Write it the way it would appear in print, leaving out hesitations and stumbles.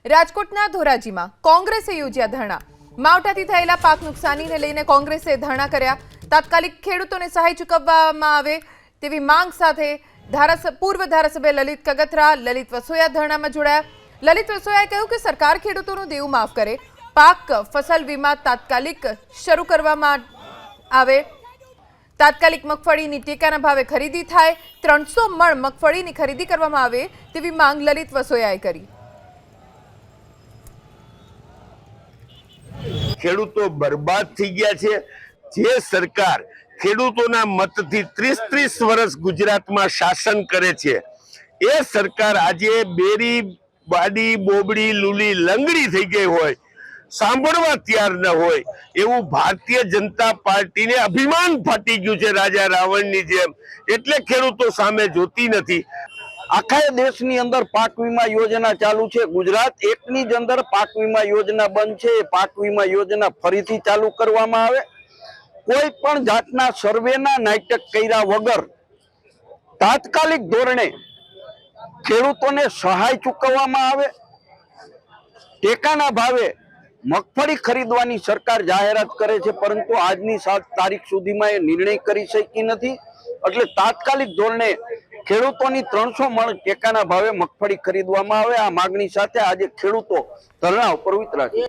રાજકોટના ધોરાજીમાં કોંગ્રેસે યોજ્યા ધરણા। માવઠાથી થયેલા પાક નુકસાનીને લઈને કોંગ્રેસે ધરણા કર્યા। તાત્કાલિક ખેડૂતોને સહાય ચૂકવવામાં આવે તેવી માંગ સાથે પૂર્વ ધારાસભ્ય લલિત કગથરા, લલિત વસોયા ધરણામાં જોડાયા। લલિત વસોયાએ કહ્યું કે સરકાર ખેડૂતોનું દેવું માફ કરે, પાક ફસલ વીમા તાત્કાલિક શરૂ કરવામાં આવે, તાત્કાલિક મગફળીની ટેકાના ભાવે ખરીદી થાય, 300 મણ મગફળીની ખરીદી કરવામાં આવે તેવી માંગ લલિત વસોયાએ કરી। ખેડૂતો બરબાદ થઈ ગયા છે। જે સરકાર ખેડૂતોના મતથી 30 વર્ષ ગુજરાતમાં શાસન કરે છે, એ સરકાર આજે બેરી બાડી બોબડી લૂલી લંગડી થઈ ગઈ હોય, સાંભળવા તૈયાર ન હોય એવું ભારતીય જનતા પાર્ટીને અભિમાન ફાટી ગયું છે રાજા રાવણની જેમ, એટલે ખેડૂતો સામે જોતી નથી। આખા દેશની અંદર પાક વીમા યોજના ચાલુ છે। ગુજરાત એકની જ અંદર પાક વીમા યોજના બંધ છે। એ પાક વીમા યોજના ફરીથી ચાલુ કરવામાં આવે। કોઈ પણ જાતના સર્વેના નાટક કર્યા વગર તાત્કાલિક ધોરણે ખેડૂતોને સહાય ચૂકવવામાં આવે। ટેકાના ભાવે મગફળી ખરીદવાની સરકાર જાહેરાત કરે છે, પરંતુ આજની 7 તારીખ સુધીમાં એ નિર્ણય કરી શકી નથી। એટલે તાત્કાલિક ધોરણે ખેડૂતોની 300 મણ ટેકાના ભાવે મગફળી ખરીદવામાં આવે। આ માગણી સાથે આજે ખેડૂતો ધરણા ઉપર ઉતર્યા છે।